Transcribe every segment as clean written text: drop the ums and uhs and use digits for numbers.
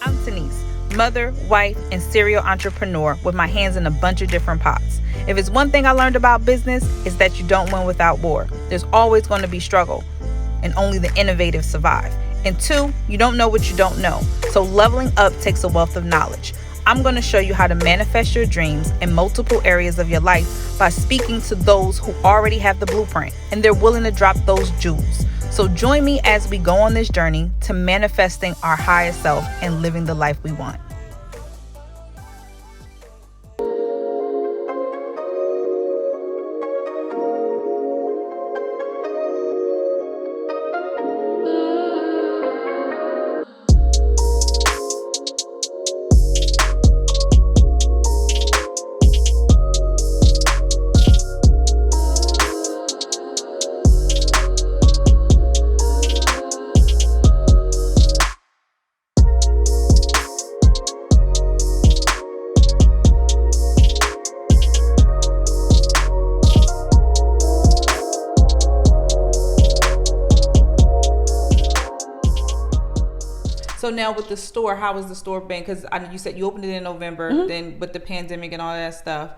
I'm Denise, mother, wife, and serial entrepreneur with my hands in a bunch of different pots. If it's one thing I learned about business, it's that you don't win without war. There's always going to be struggle, and only the innovative survive. And two, you don't know what you don't know. So leveling up takes a wealth of knowledge. I'm going to show you how to manifest your dreams in multiple areas of your life by speaking to those who already have the blueprint and they're willing to drop those jewels. So join me as we go on this journey to manifesting our higher self and living the life we want. So now with the store, how has the store been? Because you said you opened it in November, then with the pandemic and all that stuff.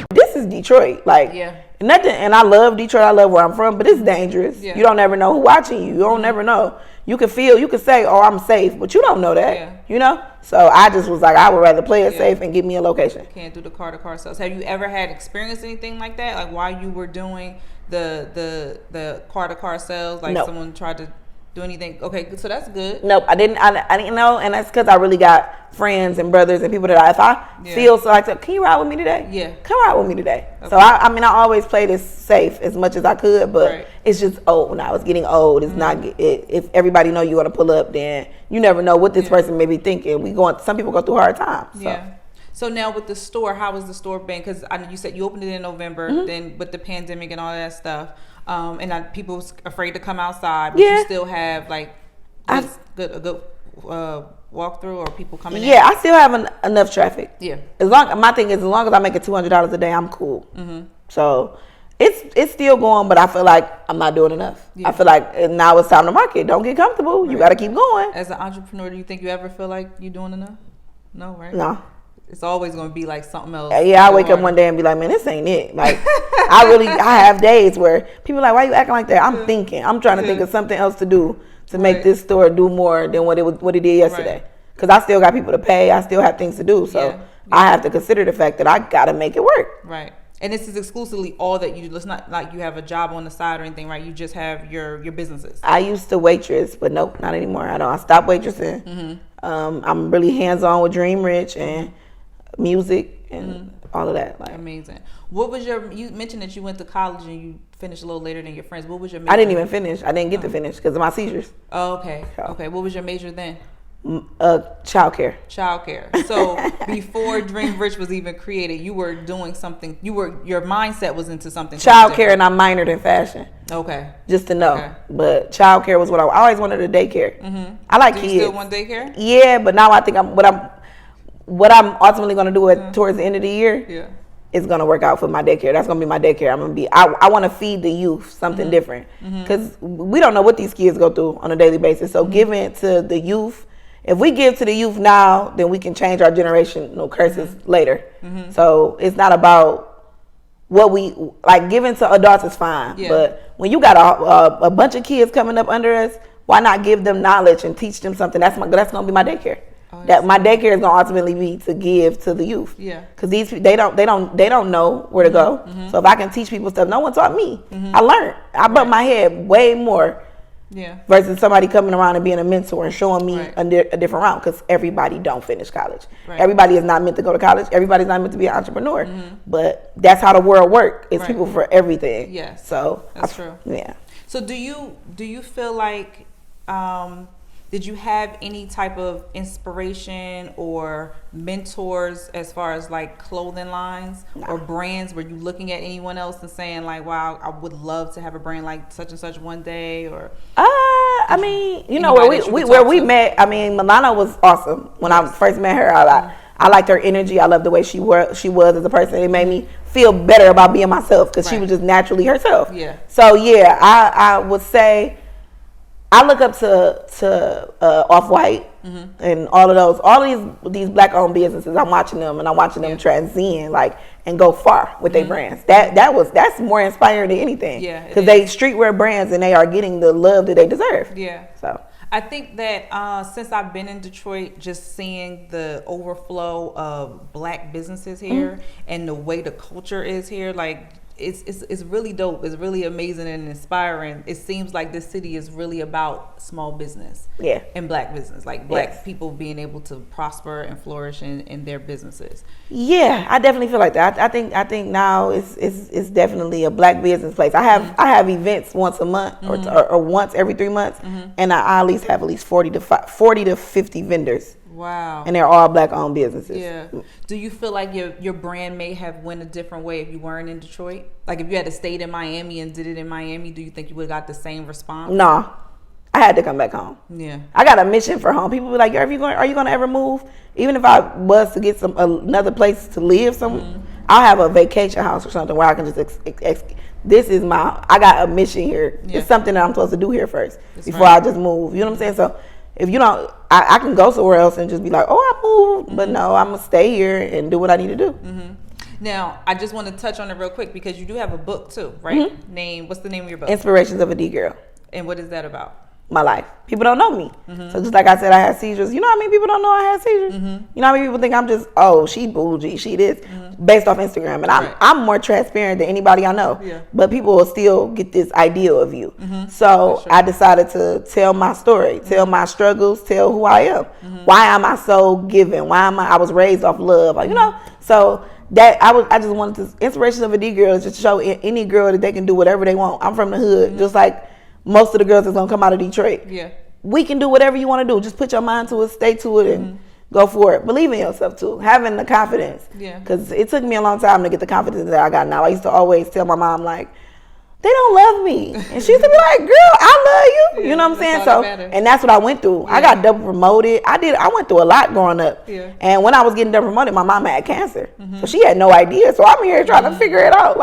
This is Detroit, nothing. And I love Detroit. I love where I'm from, but it's dangerous. Yeah. You don't ever know who's watching you. You don't never know. You can say, "Oh, I'm safe," but you don't know that. Yeah. So I just was like, I would rather play it safe and give me a location. Can't do the car-to-car sales. Have you ever had experienced anything like that? Like while you were doing the car-to-car sales, like someone tried to do anything? Okay, so that's good. Nope, I didn't know, and that's because I really got friends and brothers and people that if I feel so, like, can you ride with me today? Yeah, come ride with me today. Okay. So I always played it safe as much as I could, but it's just old now. It's getting old. It's not. If everybody know you want to pull up, then you never know what this person may be thinking. Some people go through hard times. So. Yeah. So now with the store, how has the store been? Because you said you opened it in November, then with the pandemic and all that stuff. And people afraid to come outside, but you still have like a good walkthrough or people coming in. Yeah, I still have enough traffic. Yeah. My thing is, as long as I make it $200 a day, I'm cool. Mm-hmm. So it's still going, but I feel like I'm not doing enough. Yeah. I feel like now it's time to market. Don't get comfortable. Right. You got to keep going. As an entrepreneur, do you think you ever feel like you're doing enough? No, right? No. It's always going to be like something else. Yeah, I wake up one day and be like, man, this ain't it. Like, I have days where people are like, why you acting like that? I'm thinking. I'm trying to think of something else to do to make this store do more than what it did yesterday. Because I still got people to pay. I still have things to do. So I have to consider the fact that I got to make it work. Right. And this is exclusively all that you do. It's not like you have a job on the side or anything, right? You just have your businesses. I used to waitress, but nope, not anymore. I stopped waitressing. Mm-hmm. I'm really hands-on with Dream Rich and music and all of that. Like, amazing. What was you mentioned that you went to college and you finished a little later than your friends. What was your major? I didn't even finish. I didn't get to finish because of my seizures. Oh, okay. Okay. What was your major then? Childcare. So before Dream Rich was even created, you were doing something. Your mindset was into something. Childcare, and I minored in fashion. Okay. Just to know. Okay. But childcare was what I always wanted. A daycare. Mm-hmm. I like kids. You still want daycare? Yeah, but now I think what I'm ultimately going to do towards the end of the year. Yeah. Is going to work out for my daycare. That's going to be my daycare. I want to feed the youth something different because we don't know what these kids go through on a daily basis. So giving it to the youth. If we give to the youth now, then we can change our generational curses later. Mm-hmm. So it's not about what we like. Giving to adults is fine, but when you got a bunch of kids coming up under us, why not give them knowledge and teach them something? That's going to be my daycare. Oh, that my daycare is going to ultimately be to give to the youth. Yeah, because they don't know where to go. Mm-hmm. So if I can teach people stuff, no one taught me. Mm-hmm. I learned. I bumped my head way more. Yeah. Versus somebody coming around and being a mentor and showing me a different route, because everybody don't finish college. Right. Everybody is not meant to go to college. Everybody's not meant to be an entrepreneur. Mm-hmm. But that's how the world works. It's people for everything. Yes. So that's true. Yeah. So do you feel like did you have any type of inspiration or mentors as far as like clothing lines or brands? Were you looking at anyone else and saying like, wow, I would love to have a brand like such and such one day? Or I mean, you know, where we met, I mean, Milana was awesome. When I first met her, I liked her energy. I loved the way she was as a person. It made me feel better about being myself because she was just naturally herself. Yeah. So yeah, I would say I look up to Off-White and all of these black owned businesses. I'm watching them and I'm watching them transcend and go far with their brands. That's more inspiring than anything. Yeah, because they streetwear brands and they are getting the love that they deserve. Yeah. So I think that since I've been in Detroit, just seeing the overflow of black businesses here and the way the culture is here, it's really dope. It's really amazing and inspiring. It seems like this city is really about small business, and black business, black people being able to prosper and flourish in their businesses. Yeah, I definitely feel like that. I think now it's definitely a black business place. I have events once a month or once every 3 months, and I at least 40 to 50 vendors. Wow. And they're all black owned businesses. Yeah. Do you feel like your brand may have went a different way if you weren't in Detroit? Like if you had to stayed in Miami and did it in Miami, do you think you would have got the same response? No. I had to come back home. Yeah. I got a mission for home. People be like, are you going to ever move? Even if I was to get another place to live I'll have a vacation house or something where I can just I got a mission here. Yeah. It's something that I'm supposed to do here first before I just move. You know what I'm saying? So if you don't, I can go somewhere else and just be like, oh, I moved. But no, I'm going to stay here and do what I need to do. Now, I just want to touch on it real quick because you do have a book too, right? What's the name of your book? Inspirations of a D-Girl. And what is that about? My life. People don't know me. So just like I said, I had seizures. You know how many people don't know I had seizures? You know how many people think I'm just, she bougie, she this, based off Instagram. And I'm more transparent than anybody I know. Yeah. But people will still get this idea of you. So I decided to tell my story, tell my struggles, tell who I am. Why am I so giving? I was raised off love. So that I just wanted to, Inspirations of a D-Girl is just to show any girl that they can do whatever they want. I'm from the hood, just like most of the girls that's gonna come out of Detroit. Yeah, we can do whatever you want to do. Just put your mind to it, stay to it, and go for it. Believe in yourself too. Having the confidence. Yeah. Because it took me a long time to get the confidence that I got now. I used to always tell my mom they don't love me, and she used to be like, "Girl, I love you." You know what I'm saying? So, and that's what I went through. Yeah. I got double promoted. I went through a lot growing up. Yeah. And when I was getting double promoted, my mom had cancer, so she had no idea. So I'm here trying to figure it out.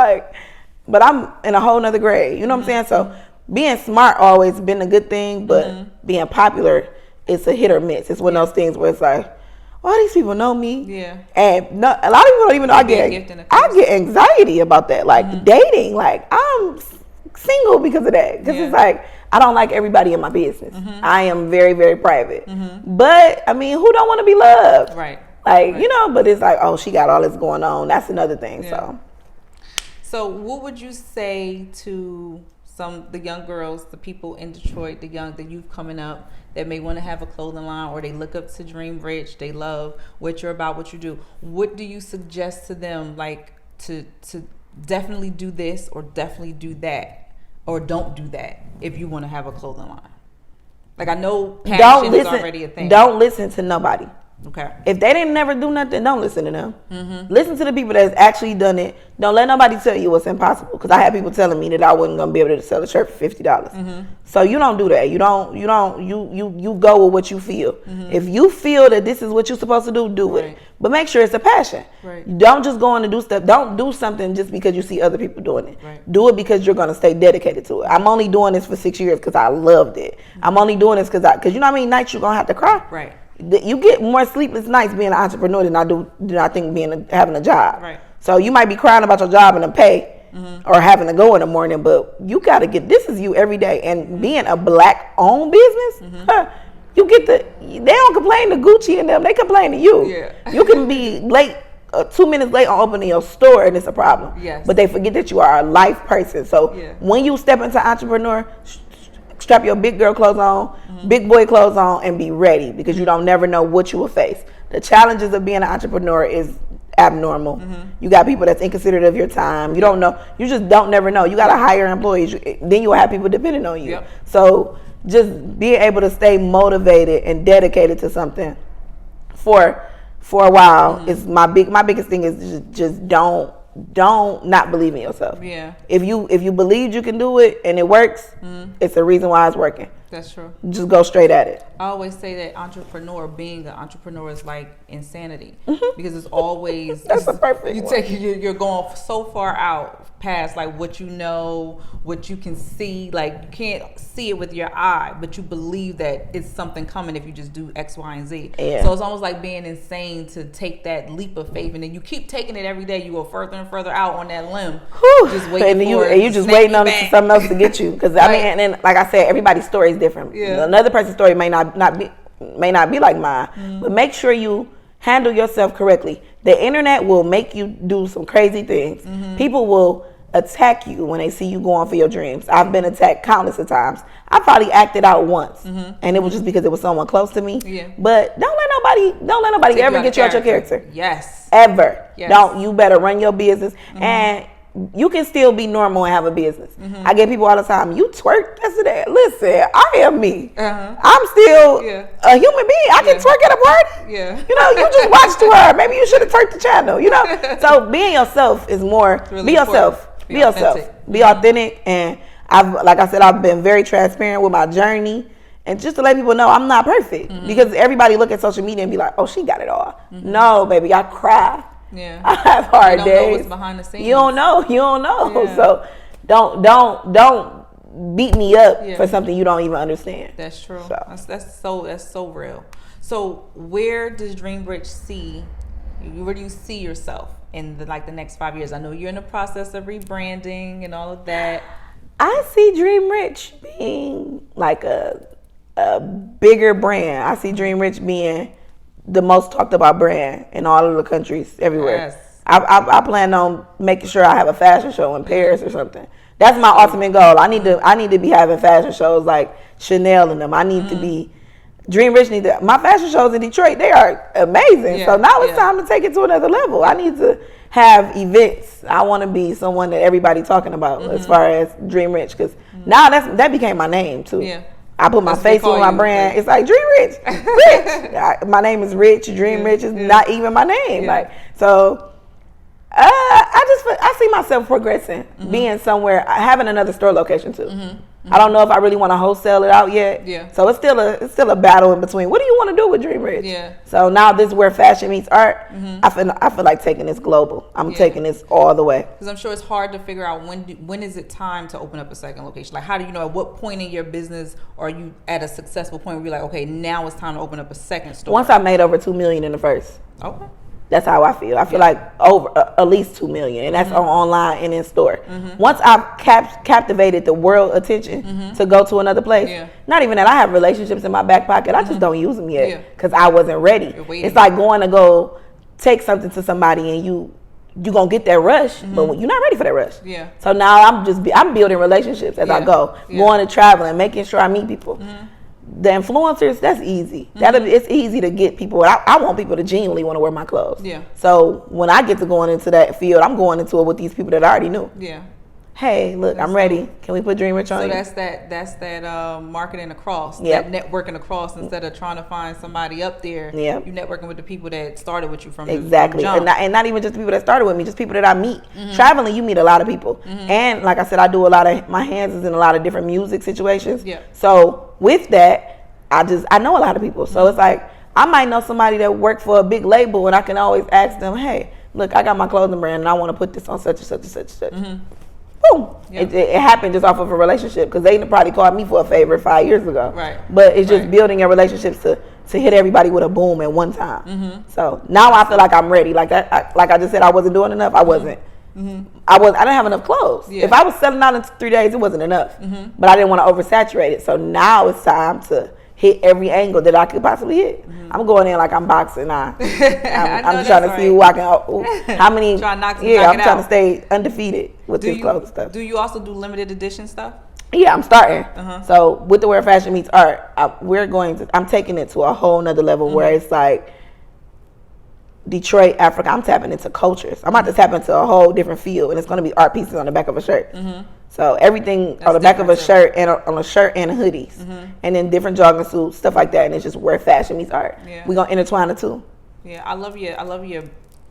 But I'm in a whole nother grade. You know what I'm saying? So being smart always been a good thing, but being popular, it's a hit or miss. It's one of those things where it's like, all these people know me. Yeah. And a lot of people don't even know I get anxiety about that. Dating, I'm single because of that. Because it's I don't like everybody in my business. I am very, very private. But I mean, who don't want to be loved? Right. But it's she got all this going on. That's another thing. Yeah. So what would you say to the young girls, the people in Detroit, the youth coming up that may want to have a clothing line, or they look up to Dream Rich, they love what you're about, what you do. What do you suggest to them, to definitely do this or definitely do that, or don't do that if you want to have a clothing line? I know passion is already a thing. Don't listen to nobody. Okay. If they didn't never do nothing, don't listen to them. Listen to the people that's actually done it. Don't let nobody tell you what's impossible. Because I had people telling me that I wasn't gonna be able to sell a shirt for $50. So you don't do that. You go with what you feel. If you feel that this is what you're supposed to do it. But make sure it's a passion. Right. Don't just go in and do stuff. Don't do something just because you see other people doing it. Right. Do it because you're gonna stay dedicated to it. I'm only doing this for 6 years because I loved it. I'm only doing this because you know how many nights you're gonna have to cry. Right. You get more sleepless nights being an entrepreneur than I think having a job. Right. So you might be crying about your job and the pay, or having to go in the morning, but you gotta this is you every day. And being a black owned business, you get they don't complain to Gucci and them, they complain to you. Yeah. You can be late, 2 minutes late on opening your store, and it's a problem. Yes. But they forget that you are a life person. So when you step into entrepreneur, strap your big girl clothes on, big boy clothes on, and be ready, because you don't never know what you will face. The challenges of being an entrepreneur is abnormal. You got people that's inconsiderate of your time. You don't know. You just don't never know. You got to hire employees. Then you will have people depending on you. Yep. So just being able to stay motivated and dedicated to something for a while is my biggest thing. Is just don't not believe in yourself. Yeah. If you believe you can do it and it works, it's a reason why it's working. That's true. Just go straight at it. I always say that being an entrepreneur is like insanity, because it's always that's a perfect. You're going so far out past like what you know, what you can see. Like you can't see it with your eye, but you believe that it's something coming if you just do X, Y, and Z. Yeah. So it's almost like being insane to take that leap of faith, and then you keep taking it every day. You go further and further out on that limb. Whew. Just waiting and for you just waiting on something else to get you. Because I mean, and like I said, everybody's story is different. Yeah. Another person's story may not be like mine, but make sure you handle yourself correctly. The internet will make you do some crazy things. People will attack you when they see you going for your dreams. I've been attacked countless of times. I probably acted out once, and it was just because it was someone close to me. Yeah. But don't let nobody ever get you out your character. Yes. Ever. Yes. Don't. You better run your business, and you can still be normal and have a business. I get people all the time, you twerked yesterday. Listen, I am me. I'm still a human being. I can twerk at a party. Yeah. You know, you just watched her. Maybe you should have twerked the channel, you know? So being yourself is more, really be yourself. Be yourself. Be authentic. And like I said, I've been very transparent with my journey. And just to let people know, I'm not perfect. Because everybody look at social media and be like, oh, she got it all. No, baby, I cry. Yeah. I have hard days. You don't know what's behind the scenes. You don't know. Yeah. So don't beat me up for something you don't even understand. That's true. So. That's so real. So where does DreamRich where do you see yourself in the next 5 years? I know you're in the process of rebranding and all of that. I see DreamRich being like a bigger brand. I see DreamRich being the most talked about brand in all of the countries everywhere. Yes. I plan on making sure I have a fashion show in Paris or something. That's my ultimate goal. I need to be having fashion shows like Chanel and them. I need to be DreamRich. My fashion shows in Detroit, they are amazing. Yeah, so now it's time to take it to another level. I need to have events. I want to be someone that everybody talking about as far as DreamRich, because now that became my name too. Yeah. I put my face on my brand. It's like DreamRich, Rich. My name is Rich. DreamRich is not even my name. Yeah. Like so, I see myself progressing, being somewhere, having another store location too. I don't know if I really want to wholesale it out yet. Yeah. So it's still a battle in between. What do you want to do with DreamRich? Yeah. So now this is where fashion meets art. I feel like taking this global. I'm taking this all the way. Because I'm sure it's hard to figure out when is it time to open up a second location. Like how do you know at what point in your business are you at a successful point where you're like, okay, now it's time to open up a second store? Once I made over $2 million in the first. Okay. That's how I feel. I feel like over at least $2 million, and that's on online and in store. Once I've captivated the world attention to go to another place, not even that, I have relationships in my back pocket. I just don't use them yet because I wasn't ready. It's like going to go take something to somebody and you gonna get that rush, but you're not ready for that rush. Yeah. So now I'm building relationships as I go, going to traveling, making sure I meet people. The influencers, that's easy. It's easy to get people. I want people to genuinely want to wear my clothes. Yeah. So when I get to going into that field, I'm going into it with these people that I already knew. Yeah. Hey, look, I'm ready. Can we put DreamRich on? So that's that marketing across, that networking across. Instead of trying to find somebody up there, you're networking with the people that started with you from exactly, from and not even just the people that started with me, just people that I meet. Traveling, you meet a lot of people, and like I said, I do a lot of my hands is in a lot of different music situations. Yeah. So with that, I know a lot of people. So it's like I might know somebody that worked for a big label, and I can always ask them, hey, look, I got my clothing brand, and I want to put this on such and such and such and such. Boom. Yep. It happened just off of a relationship because they probably called me for a favor 5 years ago. Right. But it's just building your relationships to hit everybody with a boom at one time. So now I feel like I'm ready. Like that. Like I just said, I wasn't doing enough. I wasn't. I didn't have enough clothes. Yeah. If I was selling out in 3 days, it wasn't enough. But I didn't want to oversaturate it. So now it's time to hit every angle that I could possibly hit. I'm going in like I'm boxing. I'm trying to see who I can. How many? Trying to knock I'm trying to stay undefeated with this clothes stuff. Do you also do limited edition stuff? Yeah, I'm starting. So with the Where Fashion Meets Art, I'm taking it to a whole nother level where it's like Detroit, Africa. I'm tapping into cultures. I'm about to tap into a whole different field, and it's going to be art pieces on the back of a shirt. So everything on the back of a shirt and on a shirt and hoodies, and then different jogging suits, stuff like that. And it's just Where Fashion Meets Art. Yeah. We're gonna intertwine the two. Yeah, I love your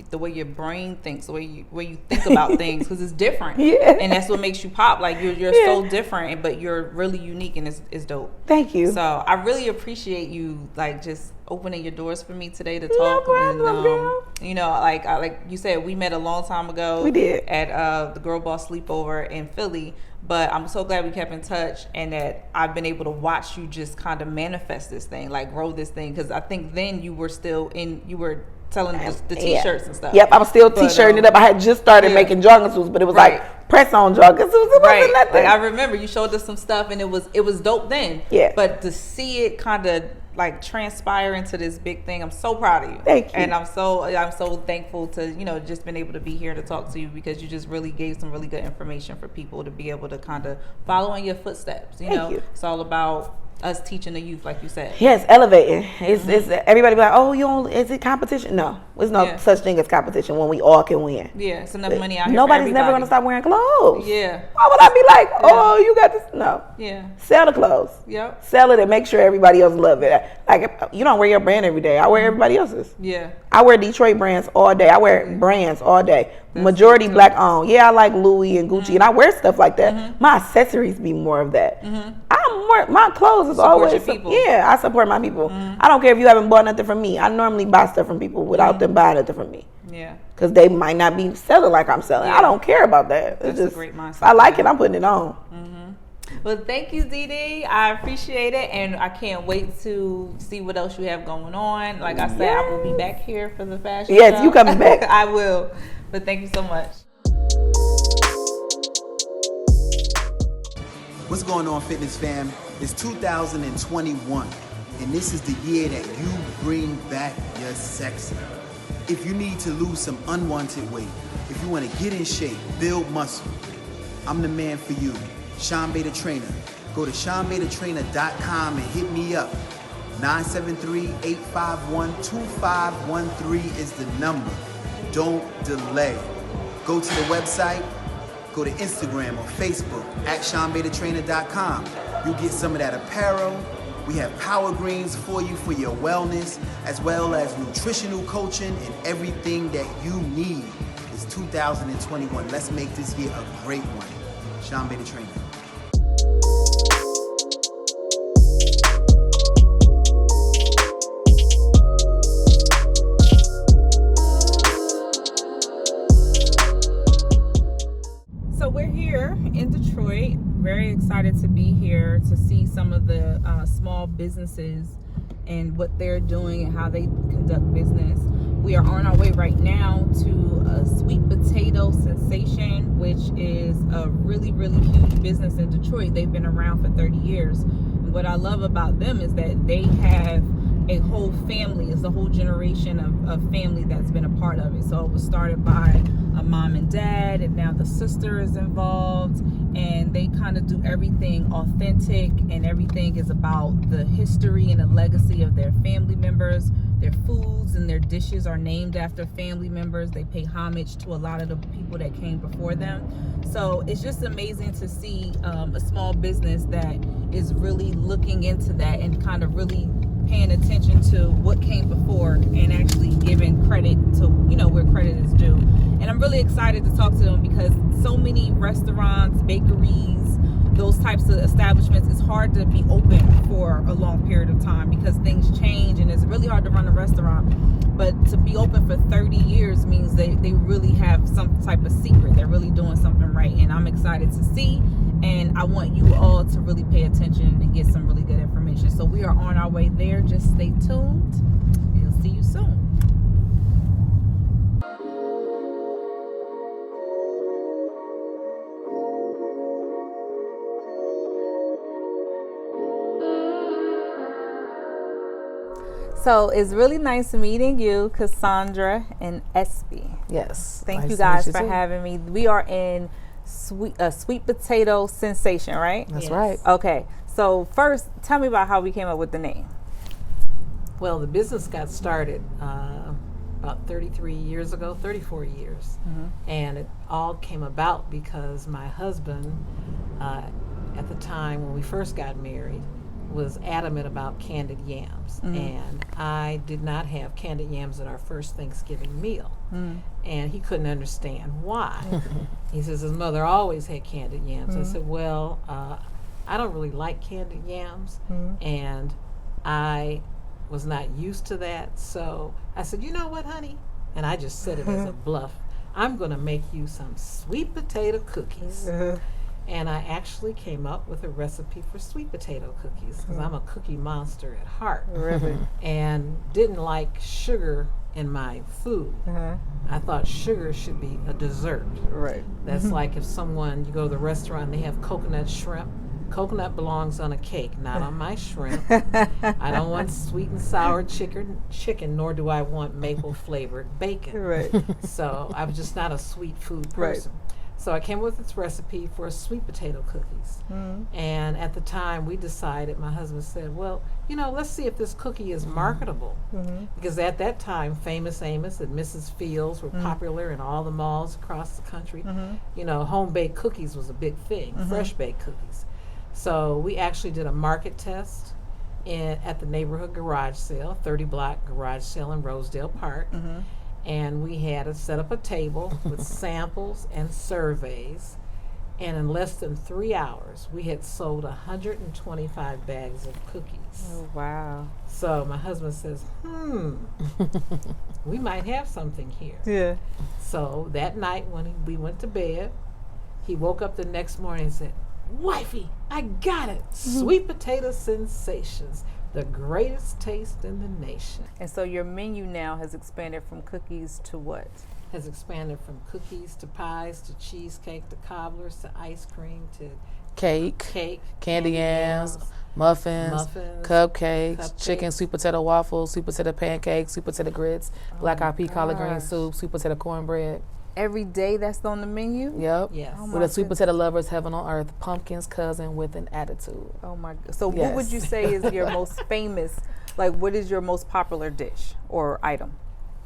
the way your brain thinks, the way you think about things, because it's different. Yeah. And that's what makes you pop. Like you're so different, but you're really unique, and it's dope. Thank you. So I really appreciate you, like, just opening your doors for me today to talk. No problem, girl. You know, like you said, we met a long time ago. We did. At the Girl Boss Sleepover in Philly. But I'm so glad we kept in touch, and that I've been able to watch you just kind of manifest this thing, like grow this thing. Because I think then you were still selling the t-shirts and stuff. Yep, I was still t-shirting it up. I had just started making jogging suits, but it was like press on jogging suits. It wasn't nothing. Like I remember you showed us some stuff, and it was dope then. Yeah. But to see it kind of like transpire into this big thing, I'm so proud of you. Thank you. And I'm so thankful to just been able to be here to talk to you, because you just really gave some really good information for people to be able to kind of follow in your footsteps. Thank you. It's all about us teaching the youth, like you said. Yes, elevating. It's everybody be like, oh, is it competition? No, there's no such thing as competition when we all can win. Yeah, it's enough money out here. Nobody's never gonna stop wearing clothes. Yeah. Why would I be like, oh, you got this? No. Yeah. Sell the clothes. Yep. Sell it and make sure everybody else love it. Like, you don't wear your brand every day. I wear everybody else's. Yeah. I wear Detroit brands all day. I wear brands all day. Majority black owned. Yeah, I like Louis and Gucci, and I wear stuff like that. My accessories be more of that. My clothes is always your people. Yeah, I support my people. I don't care if you haven't bought nothing from me. I normally buy stuff from people without them buying nothing from me. Yeah. Because they might not be selling like I'm selling. I don't care about that. That's just a great mindset. If I like it, I'm putting it on. Well, thank you, Dee. I appreciate it, and I can't wait to see what else you have going on. Like I said, I will be back here for the fashion Yes, show. you coming back. I will. But thank you so much. What's going on, fitness fam? It's 2021, and this is the year that you bring back your sexy. If you need to lose some unwanted weight, if you want to get in shape, build muscle, I'm the man for you, Sean Beta Trainer. Go to SeanBetaTrainer.com and hit me up. 973-851-2513 is the number. Don't delay. Go to the website, go to Instagram or Facebook at SeanBetaTrainer.com. You'll get some of that apparel. We have power greens for you for your wellness, as well as nutritional coaching and everything that you need. It's 2021. Let's make this year a great one. Sean Beta Trainer. So we're here in Detroit. Very excited to be here to see some of the small businesses and what they're doing and how they conduct business. We are on our way right now to a sweet potato sensation, which is a really, really huge business in Detroit. They've been around for 30 years. And what I love about them is that they have a whole family. It's a whole generation of family that's been a part of it. So it was started by a mom and dad, and now the sister is involved, and they kind of do everything authentic, and everything is about the history and the legacy of their family members. Their foods and their dishes are named after family members. They pay homage to a lot of the people that came before them. So it's just amazing to see a small business that is really looking into that and kind of really paying attention to what came before and actually giving credit to, where credit is due. And I'm really excited to talk to them, because so many restaurants, bakeries, those types of establishments, it's hard to be open for a long period of time because things change, and it's really hard to run a restaurant. But to be open for 30 years means they really have some type of secret. They're really doing something right, and I'm excited to see. And I want you all to really pay attention and get some really good information. So we are on our way there. Just stay tuned. We'll see you soon. So it's really nice meeting you, Cassandra and Espy. Yes. Thank you guys for having me. We are in sweet potato sensation, right? That's right. Okay. So first, tell me about how we came up with the name. Well, the business got started about 34 years. And it all came about because my husband, at the time when we first got married, was adamant about candied yams, and I did not have candied yams at our first Thanksgiving meal, and he couldn't understand why. He says his mother always had candied yams. I said, well, I don't really like candied yams, and I was not used to that, so I said, you know what, honey? And I just said it as a bluff. I'm going to make you some sweet potato cookies. And I actually came up with a recipe for sweet potato cookies because I'm a cookie monster at heart. Really? And didn't like sugar in my food. I thought sugar should be a dessert. Right. That's like if someone, you go to the restaurant and they have coconut shrimp. Coconut belongs on a cake, not on my shrimp. I don't want sweet and sour chicken, nor do I want maple flavored bacon. Right. So I was just not a sweet food person. So I came up with this recipe for sweet potato cookies. And at the time we decided, my husband said, well, you know, let's see if this cookie is marketable. Because at that time, Famous Amos and Mrs. Fields were popular in all the malls across the country. You know, home-baked cookies was a big thing, fresh-baked cookies. So we actually did a market test at the neighborhood garage sale, 30-block garage sale in Rosedale Park. And we had to set up a table with samples and surveys. And in less than 3 hours, we had sold 125 bags of cookies. Oh, wow. So my husband says, we might have something here. Yeah. So that night when we went to bed, he woke up the next morning and said, wifey, I got it. Sweet potato sensations. The greatest taste in the nation. And so your menu now has expanded from cookies to what? Has expanded from cookies to pies to cheesecake to cobblers to ice cream to Cake, candy yams, muffins, cupcakes, chicken sweet potato waffles, sweet potato pancakes, sweet potato grits, black eyed pea collard green soup, sweet potato cornbread. Every day that's on the menu? Yep. Yes. Oh With a sweet potato lover's heaven on earth, pumpkin's cousin with an attitude. Oh my God. So what would you say is your most famous, like what is your most popular dish or item?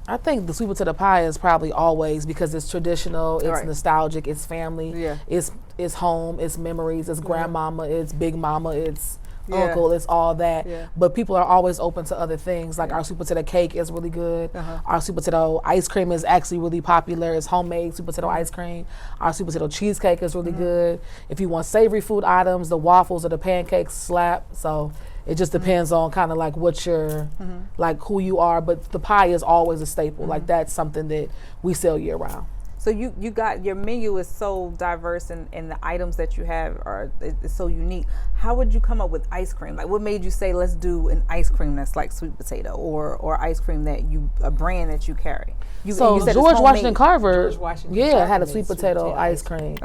I think the sweet potato pie is probably always because it's traditional, it's nostalgic, it's family, it's home, it's memories, it's grandmama, it's big mama, it's uncle, it's all that. But people are always open to other things. Like our sweet potato cake is really good. Our sweet potato ice cream is actually really popular. It's homemade sweet potato ice cream. Our sweet potato cheesecake is really good. If you want savory food items, the waffles or the pancakes slap. So it just depends on kind of like what you're, like who you are. But the pie is always a staple. Like that's something that we sell year round. So you got, your menu is so diverse and the items that you have is so unique. How would you come up with ice cream? Like what made you say, let's do an ice cream that's like sweet potato or ice cream that a brand that you carry? You said George Washington Carver, Carver had a sweet potato ice cream.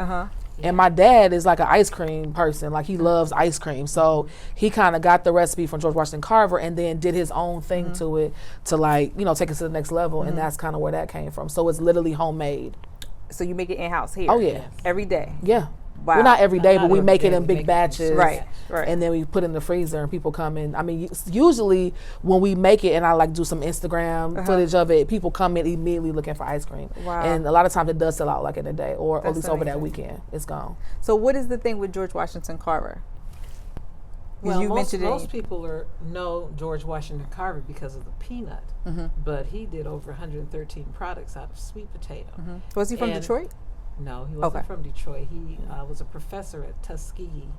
And my dad is like an ice cream person. Like he loves ice cream. So he kind of got the recipe from George Washington Carver and then did his own thing to it to like, you know, take it to the next level. And that's kind of where that came from. So it's literally homemade. So you make it in-house here? Oh, yeah. Every day? Yeah. Wow. Well, not every day, but we make it in big batches. Right. And then we put it in the freezer and people come in. I mean, usually when we make it and I like do some Instagram footage of it, people come in immediately looking for ice cream. Wow. And a lot of times it does sell out like in a day or at least over that amazing. weekend. It's gone. So what is the thing with George Washington Carver? Well, you most mentioned people know George Washington Carver because of the peanut, but he did over 113 products out of sweet potato. Was he from Detroit? No, he wasn't from Detroit. He was a professor at Tuskegee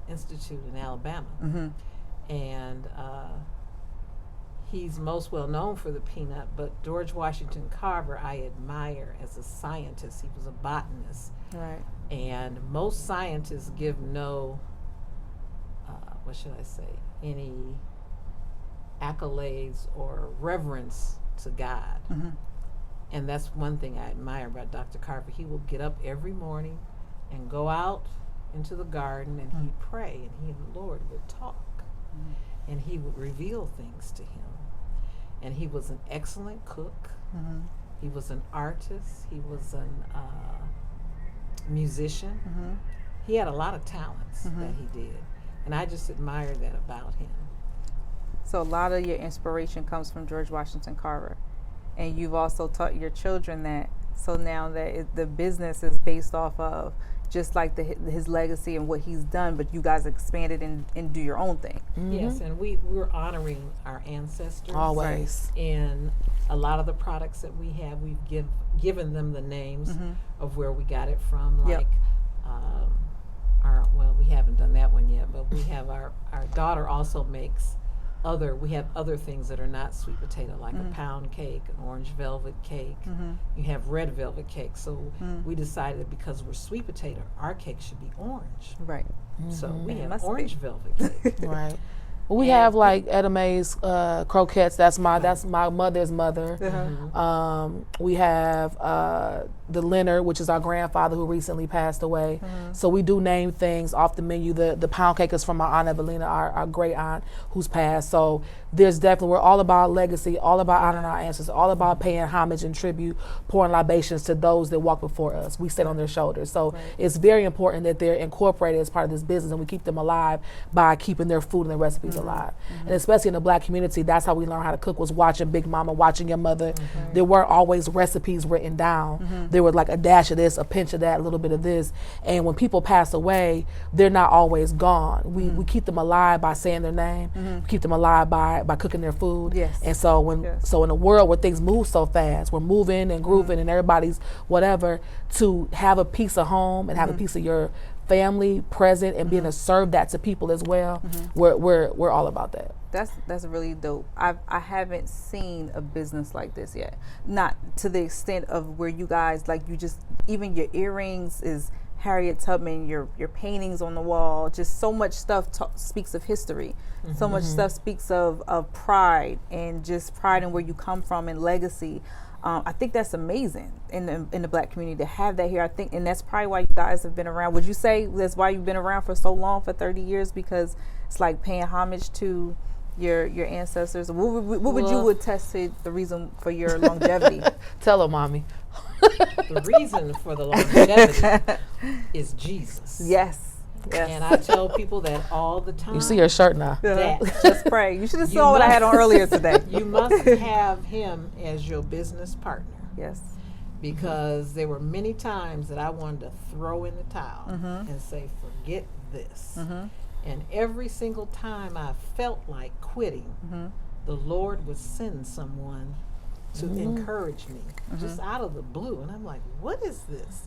Institute in Alabama. And he's most well known for the peanut, but George Washington Carver I admire as a scientist. He was a botanist. Right. And most scientists give no, what should I say, any accolades or reverence to God. And that's one thing I admire about Dr. Carver. He will get up every morning and go out into the garden and he'd pray and he and the Lord would talk and he would reveal things to him. And he was an excellent cook. He was an artist. He was a musician. He had a lot of talents that he did. And I just admire that about him. So a lot of your inspiration comes from George Washington Carver. And you've also taught your children that. So now that the business is based off of just like his legacy and what he's done, but you guys expanded and do your own thing. Yes, and we're honoring our ancestors. Always. And a lot of the products that we have, we've given them the names of where we got it from. Like, we haven't done that one yet, but we have our daughter also makes we have other things that are not sweet potato, like a pound cake, an orange velvet cake. You have red velvet cake. So we decided because we're sweet potato, our cake should be orange. Right. So we have orange velvet cake. Right. We have like Etta Mae's croquettes. That's my mother's mother. We have the Leonard, which is our grandfather who recently passed away. So we do name things off the menu. The pound cake is from our Aunt Evelina, our great aunt who's passed. So there's definitely, we're all about legacy, all about honoring our ancestors, all about paying homage and tribute, pouring libations to those that walk before us. We sit on their shoulders. So it's very important that they're incorporated as part of this business, and we keep them alive by keeping their food and their recipes alive. And especially in the Black community, that's how we learn how to cook, was watching Big Mama, watching your mother. There weren't always recipes written down. There was like a dash of this, a pinch of that, a little bit of this. And when people pass away, they're not always gone. We keep them alive by saying their name. We keep them alive by cooking their food. And so so in a world where things move so fast, we're moving and grooving and everybody's whatever, to have a piece of home and have a piece of your family present and being able to serve that to people as well, we're all about that. That's really dope. I haven't seen a business like this yet. Not to the extent of where you guys, like, you just, even your earrings is Harriet Tubman, your paintings on the wall, just so much stuff speaks of history. So much stuff speaks of pride, and just pride in where you come from and legacy. I think that's amazing in the Black community to have that here. I think, and that's probably why you guys have been around. Would you say that's why you've been around for so long, for 30 years? Because it's like paying homage to your ancestors. What would you attest to the reason for your longevity? Tell her, mommy. The reason for the longevity is Jesus. Yes. And I tell people that all the time. You see your shirt now. Just pray. You should have saw what I had on earlier today. You must have him as your business partner. Yes. Because there were many times that I wanted to throw in the towel and say, forget this. And every single time I felt like quitting, the Lord would send someone to encourage me, just out of the blue. And I'm like, what is this?